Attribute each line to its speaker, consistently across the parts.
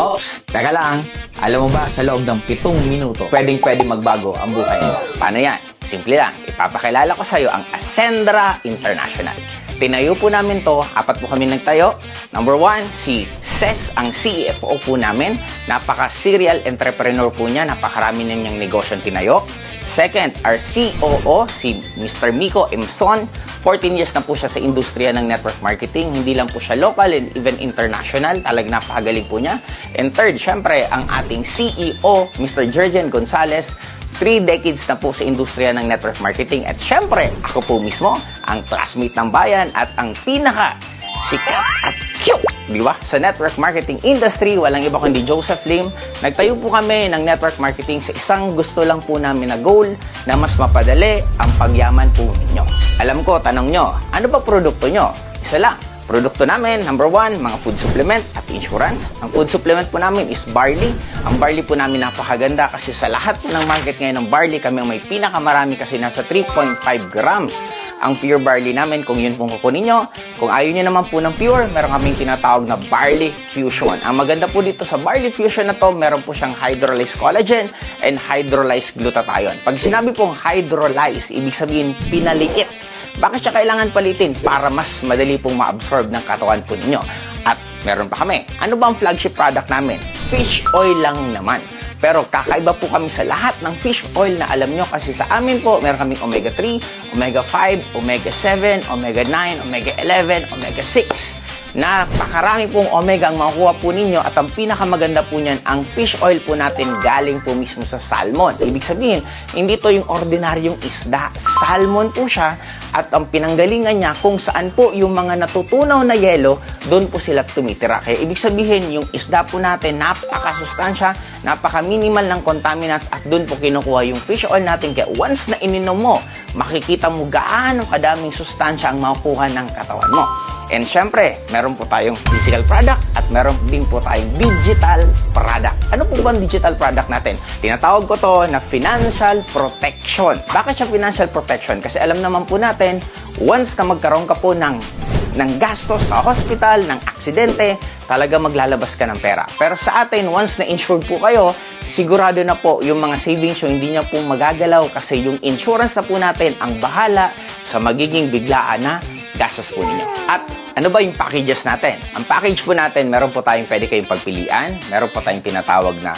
Speaker 1: Ops, teka lang. Alam mo ba, sa loob ng 7 minuto, pwedeng magbago ang buhay mo. Paano yan? Simple lang. Ipapakilala ko sa iyo ang Ascendra International. Tinayo po namin to, 4 po kami nagtayo. Number 1, si Ces, ang CFO po namin. Napaka-serial entrepreneur po niya. Napakarami na niyang negosyong tinayo. Second, our COO, si Mr. Miko Emson. 14 years na po siya sa industriya ng network marketing. Hindi lang po siya local and even international. Talagang napakagaling po niya. And third, syempre, ang ating CEO, Mr. Jergen Gonzalez. 3 decades na po sa industriya ng network marketing. At syempre, ako po mismo, ang classmate ng bayan at ang pinaka-sikat at cute, di ba? Sa network marketing industry, walang iba kundi Joseph Lim. Nagtayo po kami ng network marketing sa isang gusto lang po namin na goal na mas mapadali ang pagyaman po ninyo. Alam ko, tanong nyo, ano ba produkto nyo? Isa lang. Produkto namin, number 1, mga food supplement at insurance. Ang food supplement po namin is barley. Ang barley po namin napakaganda kasi sa lahat po ng market ngayon ng barley, kami ang may pinakamarami kasi nasa 3.5 grams. Ang pure barley namin, kung yun pong kukunin nyo. Kung ayaw nyo naman po ng pure, meron kaming tinatawag na barley fusion. Ang maganda po dito sa barley fusion na to, meron po siyang hydrolyzed collagen and hydrolyzed glutathione. Pag sinabi pong hydrolyzed, ibig sabihin pinaliit. Bakit siya kailangan palitin? Para mas madali pong ma-absorb ng katawan po ninyo. At meron pa kami. Ano ba ang flagship product namin? Fish oil lang naman. Pero kakaiba po kami sa lahat ng fish oil na alam nyo kasi sa amin po, meron kaming omega-3, omega-5, omega-7, omega-9, omega-11, omega-6. Napakarami pong omega ang makukuha po ninyo at ang pinakamaganda po niyan, ang fish oil po natin galing po mismo sa salmon. Ibig sabihin, hindi to yung ordinaryong isda. Salmon po siya at ang pinanggalingan niya kung saan po yung mga natutunaw na yelo, doon po sila tumitira. Kaya ibig sabihin, yung isda po natin, napakasustansya, napaka-minimal ng contaminants at doon po kinukuha yung fish oil natin. Kaya once na ininom mo, makikita mo gaano kadaming sustansya ang makukuha ng katawan mo. And syempre, meron po tayong physical product at meron din po tayong digital product. Ano po ba ang digital product natin? Tinatawag ko to na financial protection. Bakit siya financial protection? Kasi alam naman po natin, once na magkaroon ka po ng gastos sa hospital, ng aksidente, talaga maglalabas ka ng pera. Pero sa atin, once na insured po kayo, sigurado na po yung mga savings yung hindi niya po magagalaw kasi yung insurance na po natin ang bahala sa magiging biglaan na gastos po ninyo. At ano ba yung packages natin? Ang package po natin, meron po tayong pwede kayong pagpilian, meron po tayong tinatawag na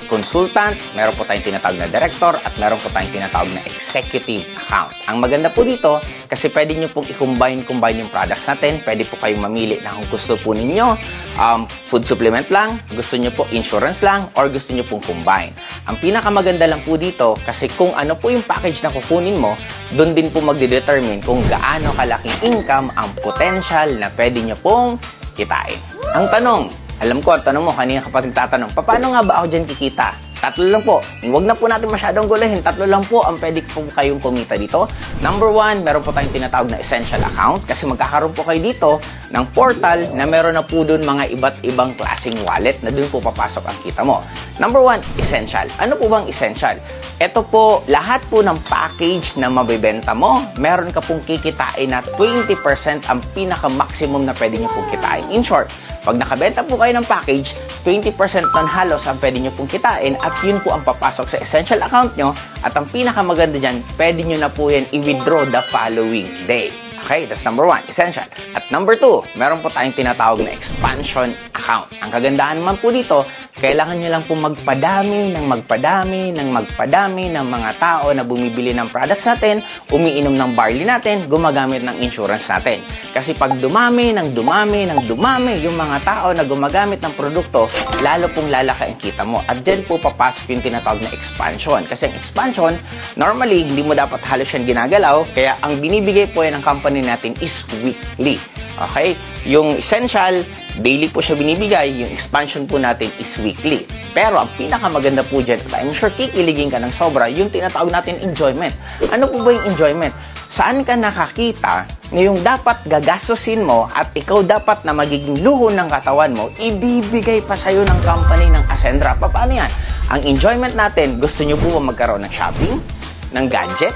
Speaker 1: consultant, meron po tayong tinatawag na director, at meron po tayong tinatawag na executive account. Ang maganda po dito, kasi pwede nyo pong i-combine yung products natin. Pwede po kayong mamili na kung gusto po ninyo, food supplement lang, gusto nyo po insurance lang, or gusto nyo pong combine. Ang pinakamaganda lang po dito, kasi kung ano po yung package na kukunin mo, doon din po magdedetermine kung gaano kalaking income ang potential na pwede nyo pong kitain. Ang tanong, alam ko, ang tanong mo, kanina ka pa nagtatanong, paano nga ba ako dyan kikita? 3 lang po. Huwag na po natin masyadong gulahin. 3 lang po ang pwede po kayong kumita dito. Number 1, meron po tayong tinatawag na essential account kasi magkakaroon po kayo dito ng portal na meron na po doon mga iba't ibang klaseng wallet na doon po papasok ang kita mo. Number 1, essential. Ano po bang essential? Ito po, lahat po ng package na mabibenta mo, meron ka pong kikitain na 20% ang pinaka-maximum na pwede nyo pong kitain. In short, pag nakabenta po kayo ng package, 20% nun halos ang pwede nyo pong kitain at yun po ang papasok sa essential account nyo at ang pinakamaganda dyan, pwede nyo na po yan i-withdraw the following day. Okay, that's number 1, essential. At number 2, meron po tayong tinatawag na expansion account. Ang kagandahan naman po dito, kailangan nyo lang po magpadami ng mga tao na bumibili ng products natin, umiinom ng barley natin, gumagamit ng insurance natin. Kasi pag dumami yung mga tao na gumagamit ng produkto, lalo pong lalaki ang kita mo. At dyan po papasok yung tinatawag na expansion. Kasi ang expansion, normally, hindi mo dapat halos yan ginagalaw, kaya ang binibigay po yan ng company natin is weekly. Okay? Yung essential, daily po siya binibigay. Yung expansion po natin is weekly. Pero ang pinakamaganda po dyan, at I'm sure kikiligin ka ng sobra, yung tinatawag natin enjoyment. Ano po ba yung enjoyment? Saan ka nakakita na yung dapat gagastusin mo at ikaw dapat na magiging luho ng katawan mo, ibibigay pa sa'yo ng company ng Ascendra. Paano yan? Ang enjoyment natin, gusto nyo po magkaroon ng shopping, ng gadget,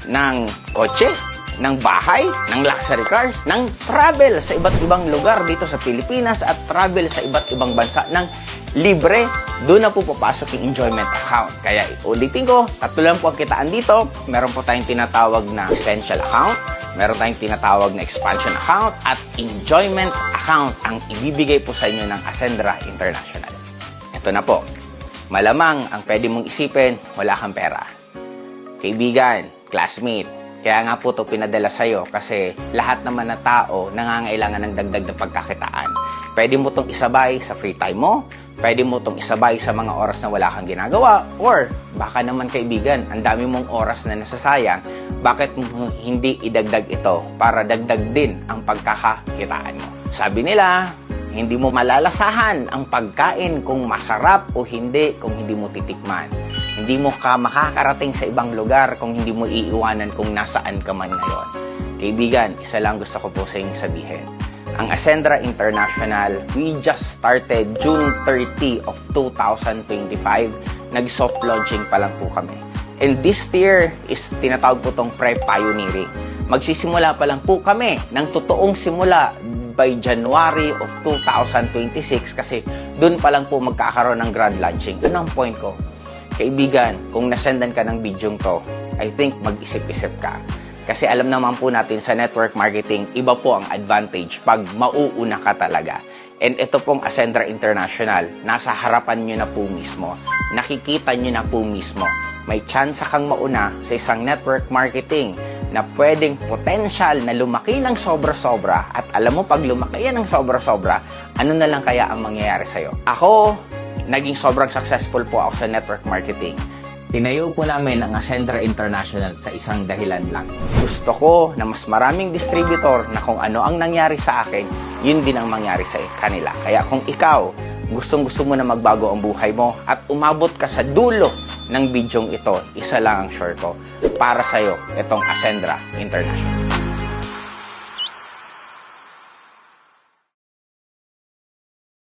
Speaker 1: ng kotse, ng bahay, ng luxury cars, ng travel sa iba't ibang lugar dito sa Pilipinas at travel sa iba't ibang bansa ng libre. Doon na po papasok yung enjoyment account. Kaya ulitin ko, tatlo lang po ang kitaan dito. Meron po tayong tinatawag na essential account, meron tayong tinatawag na expansion account, at enjoyment account ang ibibigay po sa inyo ng Ascendra International. Ito na po. Malamang ang pwede mong isipin, wala kang pera. Kaibigan, classmate, kaya nga po ito pinadala sa'yo kasi lahat naman na tao nangangailangan ng dagdag na pagkakitaan. Pwede mo itong isabay sa free time mo, pwede mo itong isabay sa mga oras na wala kang ginagawa, or baka naman kaibigan, ang dami mong oras na nasasayang, bakit mo hindi idagdag ito para dagdag din ang pagkakakitaan mo? Sabi nila, hindi mo malalasahan ang pagkain kung masarap o hindi kung hindi mo titikman. Hindi mo ka makakarating sa ibang lugar kung hindi mo iiwanan kung nasaan ka man ngayon. Kaibigan, isa lang gusto ko po sa inyong sabihin. Ang Ascendra International, we just started June 30 of 2025. Nag-soft launching pa lang po kami. And this tier is tinatawag po itong pre-pioneering. Magsisimula pa lang po kami ng totoong simula by January of 2026 kasi dun pa lang po magkakaroon ng grand launching. Ano ang point ko? Kaibigan, kung nasendan ka ng bidyong to, I think mag-isip-isip ka. Kasi alam naman po natin sa network marketing, iba po ang advantage pag mauuna ka talaga. And ito pong Ascendra International, nasa harapan nyo na po mismo. Nakikita nyo na po mismo. May chance kang mauna sa isang network marketing na pwedeng potential na lumaki ng sobra-sobra. At alam mo, pag lumaki yan ng sobra-sobra, ano na lang kaya ang mangyayari sa'yo? Ako, naging sobrang successful po ako sa network marketing. Tinayo po namin ang Ascendra International sa isang dahilan lang. Gusto ko na mas maraming distributor na kung ano ang nangyari sa akin, yun din ang mangyari sa kanila. Kaya kung ikaw, gustong-gusto mo na magbago ang buhay mo at umabot ka sa dulo ng bidyong ito, isa lang ang sure ko. Para sa'yo, itong Ascendra International.